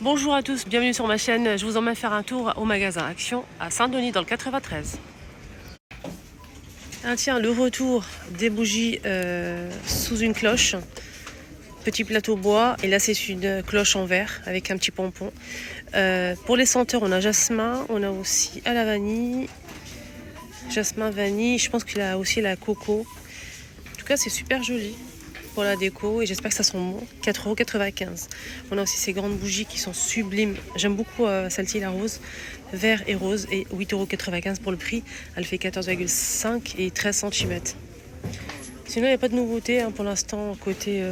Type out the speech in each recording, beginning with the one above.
Bonjour à tous, bienvenue sur ma chaîne. Je vous emmène faire un tour au magasin Action à Saint-Denis dans le 93. Ah tiens, le retour des bougies sous une cloche. Petit plateau bois et là c'est une cloche en verre avec un petit pompon. Pour les senteurs, on a jasmin, on a aussi à la vanille, jasmin vanille, je pense qu'il a aussi la coco. En tout cas c'est super joli pour la déco et j'espère que ça sent bon. 4,95 €. On a aussi ces grandes bougies qui sont sublimes. J'aime beaucoup celle-ci, la rose, vert et rose, et 8,95 € pour le prix. Elle fait 14,5 et 13 cm. Sinon il n'y a pas de nouveauté pour l'instant côté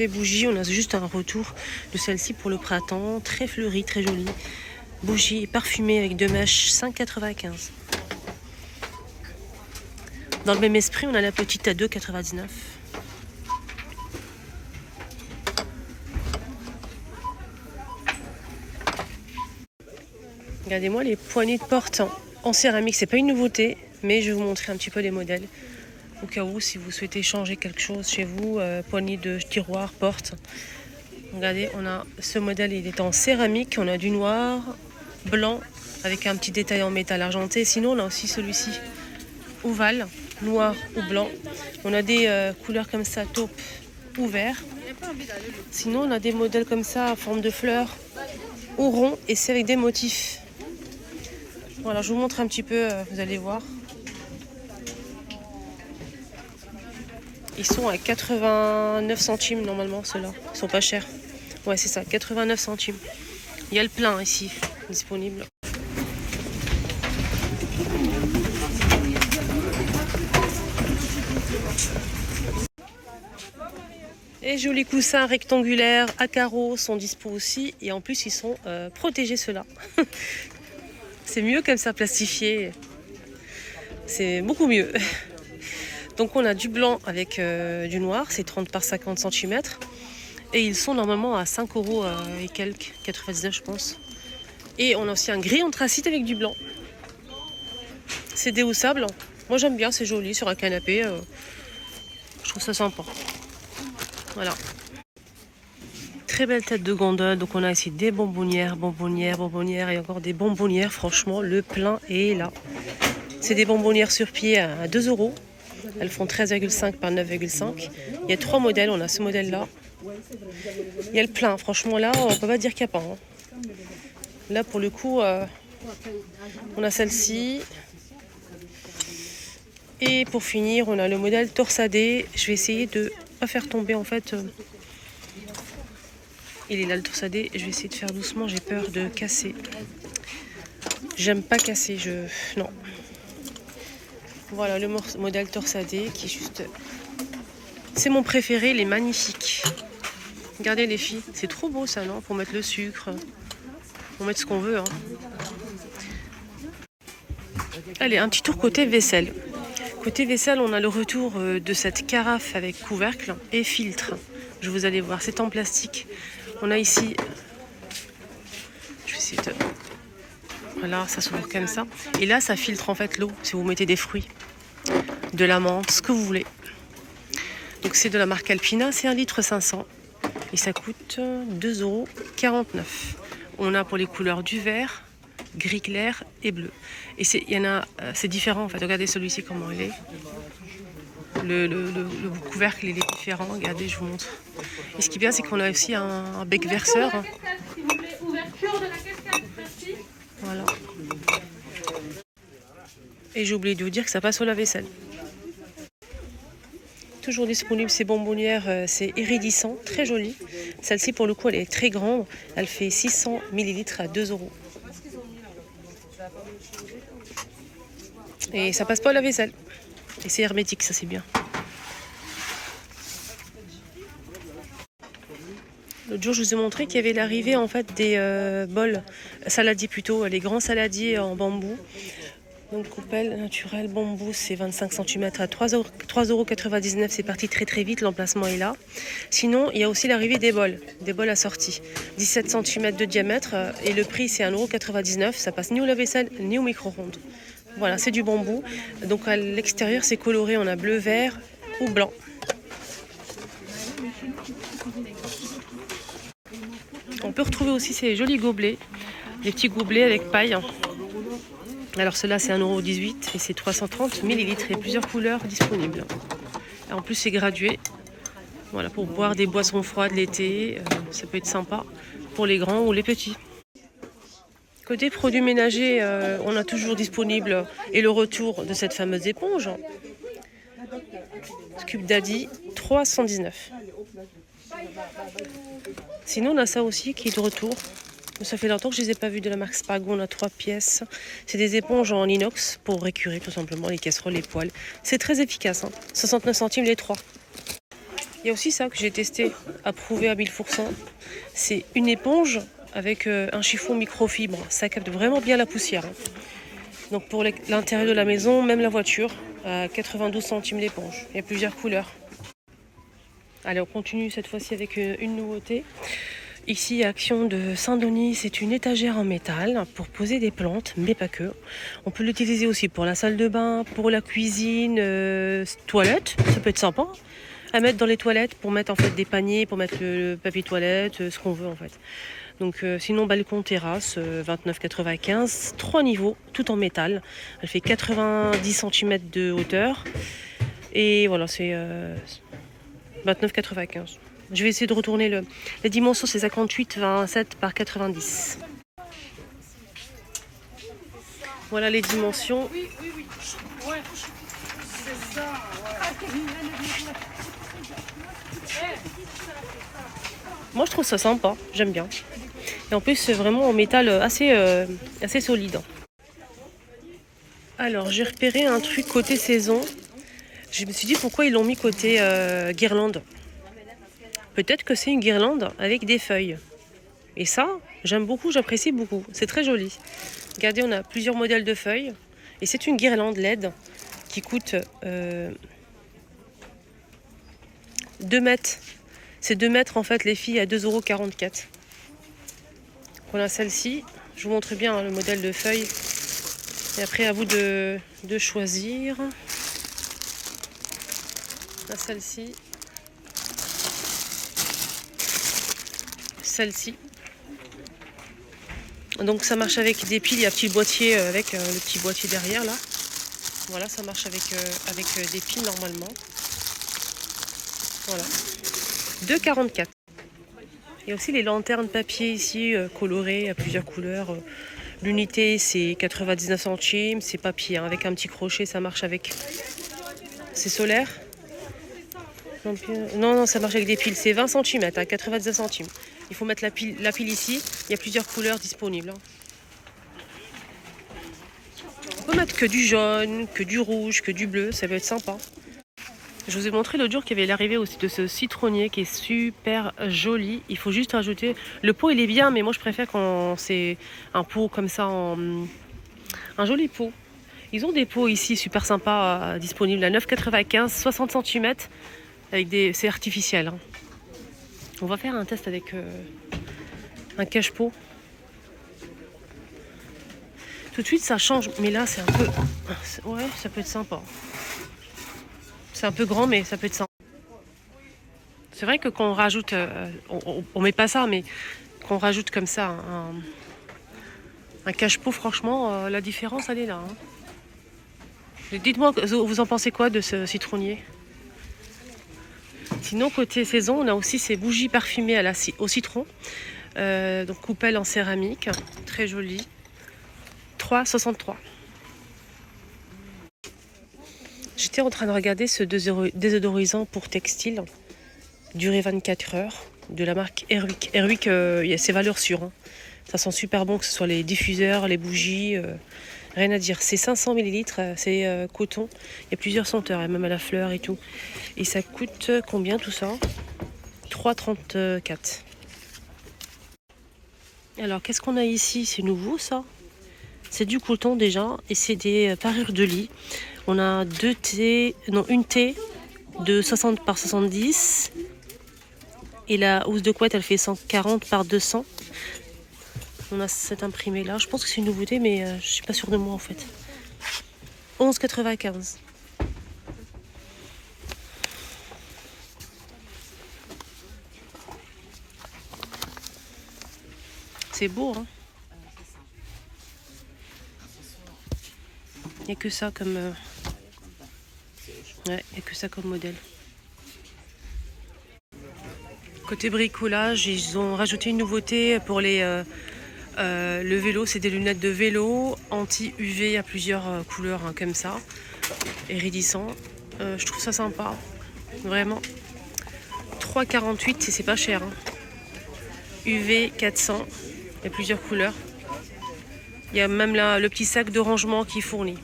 bougie. On a juste un retour de celle-ci pour le printemps, très fleurie, très jolie. Bougie parfumée avec 2 mèches, 5,95 €. Dans le même esprit, on a la petite à 2,99 €. Regardez-moi les poignées de porte en céramique. C'est pas une nouveauté, mais je vais vous montrer un petit peu les modèles. Au cas où, si vous souhaitez changer quelque chose chez vous, poignée de tiroir, porte. Regardez, on a ce modèle, il est en céramique. On a du noir, blanc, avec un petit détail en métal argenté. Sinon, on a aussi celui-ci, ovale, noir ou blanc. On a des couleurs comme ça, taupe ou vert. Sinon, on a des modèles comme ça, en forme de fleurs ou rond, et c'est avec des motifs. Voilà, je vous montre un petit peu, vous allez voir. Ils sont à 89 centimes normalement, ceux-là. Ils sont pas chers. Ouais, c'est ça, 89 centimes. Il y a le plein ici, disponible. Et jolis coussins rectangulaires à carreaux sont dispo aussi. Et en plus, ils sont protégés, ceux-là. C'est mieux comme ça, plastifié. C'est beaucoup mieux. Donc on a du blanc avec du noir, c'est 30 par 50 cm. Et ils sont normalement à 5 € et quelques, 99 je pense. Et on a aussi un gris anthracite avec du blanc. C'est déhaussable. Moi j'aime bien, c'est joli sur un canapé. Je trouve ça sympa. Voilà. Très belle tête de gondole. Donc on a ici des bonbonnières, et encore des bonbonnières. Franchement, le plein est là. C'est des bonbonnières sur pied à 2 €. Elles font 13,5 par 9,5. Il y a 3 modèles. On a ce modèle-là. Il y a le plein. Franchement, là, on peut pas dire qu'il n'y a pas. Là, pour le coup, on a celle-ci. Et pour finir, on a le modèle torsadé. Je vais essayer de pas faire tomber, en fait. Il est là, le torsadé. Je vais essayer de faire doucement. J'ai peur de casser. J'aime pas casser. Non. Voilà le modèle torsadé qui est juste... C'est mon préféré, il est magnifique. Regardez les filles, c'est trop beau ça, non? Pour mettre le sucre, pour mettre ce qu'on veut. Allez, un petit tour côté vaisselle. Côté vaisselle, on a le retour de cette carafe avec couvercle et filtre. Vous allez voir, c'est en plastique. On a ici... Je vais essayer de... Voilà, ça s'ouvre comme ça. Et là, ça filtre en fait l'eau si vous mettez des fruits, de la menthe, ce que vous voulez. Donc c'est de la marque Alpina, c'est 1,5 litre et ça coûte 2,49 €. On a pour les couleurs du vert, gris clair et bleu. Et il y en a, c'est différent en fait. Regardez celui-ci comment il est. Le couvercle il est différent. Regardez, je vous montre. Et ce qui est bien, c'est qu'on a aussi un bec verseur. Voilà. Et j'ai oublié de vous dire que ça passe au lave-vaisselle. Toujours disponible ces bonbonnières, c'est iridescent, très joli. Celle-ci pour le coup elle est très grande, elle fait 600 ml à 2 €. Et ça passe pas au lave-vaisselle. Et c'est hermétique, ça c'est bien. L'autre jour je vous ai montré qu'il y avait l'arrivée en fait des bols saladiers plutôt, les grands saladiers en bambou. Donc coupelle naturelle bambou, c'est 25 cm à 3,99 €. C'est parti très très vite, l'emplacement est là. Sinon, il y a aussi l'arrivée des bols assortis. 17 cm de diamètre et le prix c'est 1,99 €. Ça passe ni au lave-vaisselle ni au micro-ondes. Voilà, c'est du bambou. Donc à l'extérieur c'est coloré, on a bleu, vert ou blanc. On peut retrouver aussi ces jolis gobelets, les petits gobelets avec paille. Alors ceux-là c'est 1,18 € et c'est 330 millilitres. Il y a plusieurs couleurs disponibles. Et en plus c'est gradué. Voilà, pour boire des boissons froides l'été, ça peut être sympa pour les grands ou les petits. Côté produits ménagers, on a toujours disponible et le retour de cette fameuse éponge. Cube Daddy, 319. Sinon, on a ça aussi qui est de retour. Ça fait longtemps que je ne les ai pas vus de la marque Spago. On a 3 pièces. C'est des éponges en inox pour récurer tout simplement les casseroles, les poêles. C'est très efficace. 69 centimes les 3. Il y a aussi ça que j'ai testé, approuvé à 1000%. C'est une éponge avec un chiffon microfibre. Ça capte vraiment bien la poussière. Donc pour l'intérieur de la maison, même la voiture, à 92 centimes l'éponge. Il y a plusieurs couleurs. Allez, on continue cette fois-ci avec une nouveauté. Ici, Action de Saint-Denis, c'est une étagère en métal pour poser des plantes, mais pas que. On peut l'utiliser aussi pour la salle de bain, pour la cuisine, toilette, ça peut être sympa. À mettre dans les toilettes pour mettre en fait des paniers, pour mettre le papier toilette, ce qu'on veut en fait. Donc sinon balcon terrasse 29,95, 3 niveaux, tout en métal. Elle fait 90 cm de hauteur et voilà c'est 29,95. Je vais essayer de retourner les dimensions, c'est 58,27 par 90. Voilà les dimensions. Oui. Ouais. C'est ça. Moi je trouve ça sympa, j'aime bien. Et en plus c'est vraiment en métal assez solide. Alors j'ai repéré un truc côté saison. Je me suis dit pourquoi ils l'ont mis côté guirlande. Peut-être que c'est une guirlande avec des feuilles. Et ça, j'aime beaucoup, j'apprécie beaucoup. C'est très joli. Regardez, on a plusieurs modèles de feuilles. Et c'est une guirlande LED qui coûte 2 mètres. C'est 2 mètres en fait les filles à 2,44 €. On a celle-ci. Je vous montre bien le modèle de feuilles. Et après à vous de choisir. On a celle-ci. Celle-ci. Donc ça marche avec des piles, il y a un petit boîtier avec le petit boîtier derrière là. Voilà, ça marche avec des piles normalement. Voilà. 2,44. Il y a aussi les lanternes papier ici colorées à plusieurs couleurs. L'unité c'est 99 centimes, c'est papier hein, avec un petit crochet, ça marche avec. C'est solaire. Non, ça marche avec des piles, c'est 20 cm à 99 centimes. Il faut mettre la pile ici, il y a plusieurs couleurs disponibles. On peut mettre que du jaune, que du rouge, que du bleu, ça va être sympa. Je vous ai montré l'autre jour qu'il y avait l'arrivée aussi de ce citronnier qui est super joli. Il faut juste rajouter... Le pot il est bien, mais moi je préfère quand c'est un pot comme ça, un joli pot. Ils ont des pots ici super sympas disponibles à 9,95, 60 cm. C'est artificiel. Hein. On va faire un test avec un cache-pot. Tout de suite ça change, mais là c'est un peu... Ouais, ça peut être sympa. C'est un peu grand, mais ça peut être sympa. C'est vrai que quand on rajoute... on met pas ça, mais quand on rajoute comme ça un cache-pot, franchement, la différence elle est là. Hein. Dites-moi, vous en pensez quoi de ce citronnier ? Sinon, côté saison, on a aussi ces bougies parfumées au citron. Donc coupelle en céramique, très jolie. 3,63. J'étais en train de regarder ce désodorisant pour textile, durée 24 heures, de la marque Airwick. Airwick, il y a ses valeurs sûres. Hein. Ça sent super bon, que ce soit les diffuseurs, les bougies, rien à dire. C'est 500 ml, c'est coton. Il y a plusieurs senteurs, même à la fleur et tout. Et ça coûte combien tout ça ? 3,34. Alors, qu'est-ce qu'on a ici ? C'est nouveau ça ? C'est du coton déjà et c'est des parures de lit. On a une T de 60 par 70 et la housse de couette elle fait 140 par 200. On a cette imprimée là. Je pense que c'est une nouveauté mais je suis pas sûre de moi en fait. 11,95. C'est beau, hein. Il n'y a que ça comme... Ouais, il n'y a que ça comme modèle. Côté bricolage, ils ont rajouté une nouveauté pour le vélo. C'est des lunettes de vélo anti-UV à plusieurs couleurs, hein, comme ça, iridissant. Je trouve ça sympa, vraiment. 3,48 €, c'est pas cher, hein. UV 400, il y a plusieurs couleurs. Il y a même là le petit sac de rangement qui est fourni.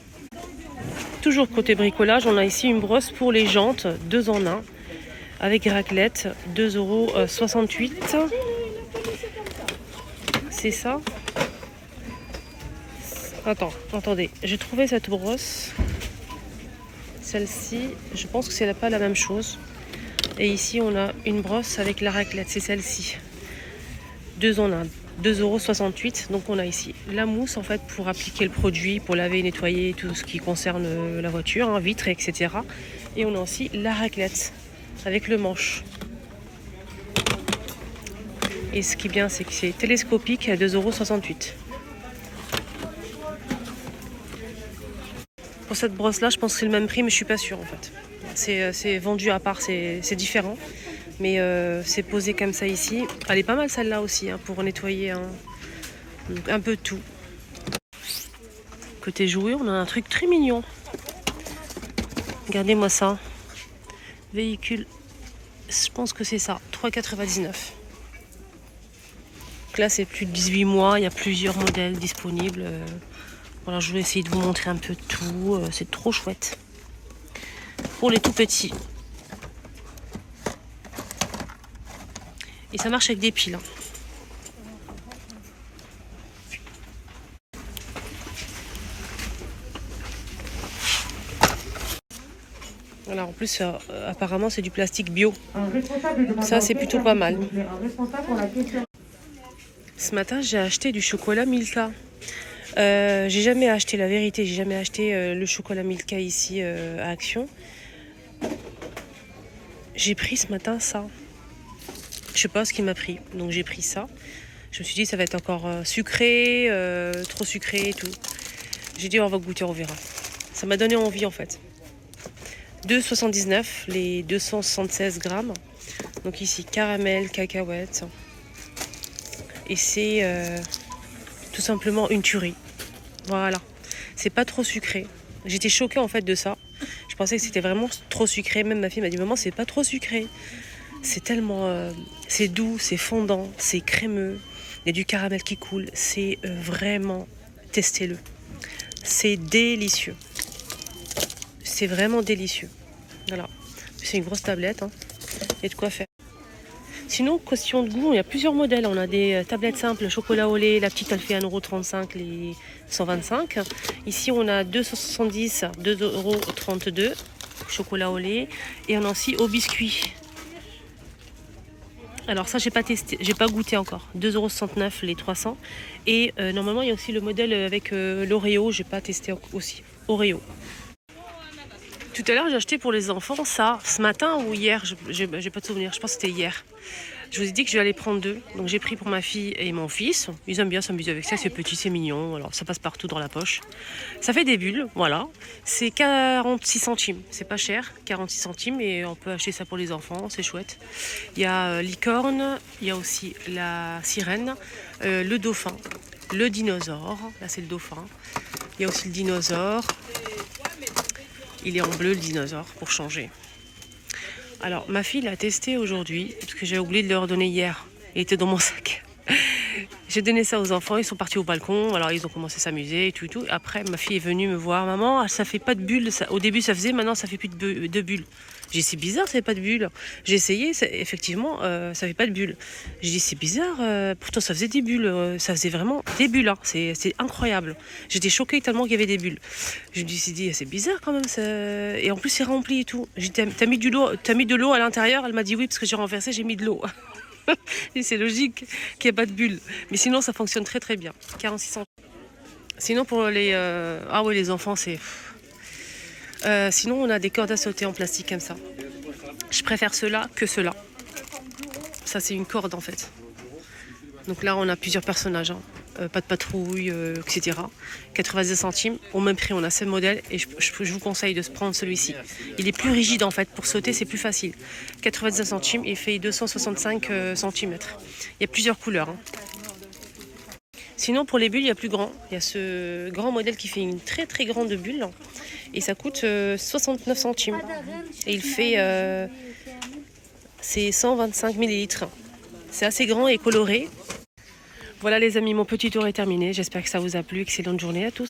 Toujours côté bricolage, on a ici une brosse pour les jantes, 2 en 1, avec raclette, 2,68 €. C'est ça. Attendez, j'ai trouvé cette brosse. Celle-ci, je pense que c'est pas la même chose. Et ici, on a une brosse avec la raclette, c'est celle-ci. 2 en 1, 2,68 €. Donc on a ici la mousse en fait pour appliquer le produit, pour laver et nettoyer tout ce qui concerne la voiture, hein, vitres, etc. Et on a aussi la raclette avec le manche. Et ce qui est bien, c'est que c'est télescopique à 2,68 €. Pour cette brosse là, je pense que c'est le même prix, mais je suis pas sûre en fait. C'est vendu à part, c'est différent. Mais c'est posé comme ça ici. Elle est pas mal celle-là aussi, hein, pour nettoyer un peu tout. Côté jouet, on a un truc très mignon. Regardez-moi ça. Véhicule, je pense que c'est ça, 3,99 €. Donc là, c'est plus de 18 mois. Il y a plusieurs modèles disponibles. Voilà, je vais essayer de vous montrer un peu tout. C'est trop chouette. Pour les tout petits. Et ça marche avec des piles, hein. Voilà, en plus, apparemment, c'est du plastique bio. Ça, c'est plutôt pas mal. Ce matin, j'ai acheté du chocolat Milka. J'ai jamais acheté, la vérité, j'ai jamais acheté le chocolat Milka ici à Action. J'ai pris ce matin ça. Je sais pas ce qui m'a pris, donc j'ai pris ça. Je me suis dit ça va être encore sucré, trop sucré et tout. J'ai dit on va goûter, on verra. Ça m'a donné envie en fait. 2,79 € les 276 grammes. Donc ici caramel, cacahuètes. Et c'est tout simplement une tuerie. Voilà. C'est pas trop sucré. J'étais choquée en fait de ça. Je pensais que c'était vraiment trop sucré. Même ma fille m'a dit maman c'est pas trop sucré. C'est tellement... c'est doux, c'est fondant, c'est crémeux. Il y a du caramel qui coule. C'est vraiment... Testez-le. C'est délicieux. C'est vraiment délicieux. Voilà. C'est une grosse tablette, hein. Il y a de quoi faire. Sinon, question de goût, il y a plusieurs modèles. On a des tablettes simples, chocolat au lait. La petite, elle fait 1,35 €, les 125. Ici, on a 2,70 €, 2,32 €, chocolat au lait. Et on a aussi au biscuit. Alors ça, j'ai pas testé, j'ai pas goûté encore. 2,69 € les 300. Et normalement, il y a aussi le modèle avec l'Oreo. J'ai pas testé aussi. Oreo. Tout à l'heure, j'ai acheté pour les enfants ça, ce matin ou hier, j'ai pas de souvenir, je pense que c'était hier. Je vous ai dit que je vais aller prendre 2, donc j'ai pris pour ma fille et mon fils. Ils aiment bien s'amuser avec ça, c'est petit, c'est mignon, alors ça passe partout dans la poche. Ça fait des bulles, voilà. C'est 46 centimes, c'est pas cher, 46 centimes, et on peut acheter ça pour les enfants, c'est chouette. Il y a licorne, il y a aussi la sirène, le dauphin, le dinosaure, là c'est le dauphin. Il y a aussi le dinosaure. Il est en bleu le dinosaure pour changer. Alors ma fille l'a testé aujourd'hui parce que j'ai oublié de leur donner hier. Il était dans mon sac. J'ai donné ça aux enfants, ils sont partis au balcon, alors ils ont commencé à s'amuser et tout et tout. Après ma fille est venue me voir, maman ça fait pas de bulles, au début ça faisait, maintenant ça fait plus de bulles. J'ai dit c'est bizarre, ça fait pas de bulles. J'ai essayé, effectivement ça fait pas de bulles. J'ai dit c'est bizarre, pourtant ça faisait des bulles, ça faisait vraiment des bulles, hein. C'est incroyable. J'étais choquée tellement qu'il y avait des bulles. Je me suis dit c'est bizarre quand même, ça... et en plus c'est rempli et tout. J'ai dit t'as mis de l'eau à l'intérieur, elle m'a dit oui parce que j'ai renversé, j'ai mis de l'eau. Et c'est logique qu'il n'y ait pas de bulles. Mais sinon, ça fonctionne très très bien. 46 centimes. Sinon, pour les... Ah oui, les enfants, c'est... sinon, on a des cordes à sauter en plastique comme ça. Je préfère ceux-là que ceux-là. Ça, c'est une corde en fait. Donc là, on a plusieurs personnages, hein. Pas de patrouille, etc. 90 centimes. Au même prix, on a ce modèle et je vous conseille de se prendre celui-ci. Il est plus rigide en fait. Pour sauter, c'est plus facile. 90 centimes, il fait 265 cm. Il y a plusieurs couleurs, hein. Sinon, pour les bulles, il y a plus grand. Il y a ce grand modèle qui fait une très très grande bulle. Et ça coûte 69 centimes. Et il fait... c'est 125 millilitres. C'est assez grand et coloré. Voilà les amis, mon petit tour est terminé. J'espère que ça vous a plu. Excellente journée à tous.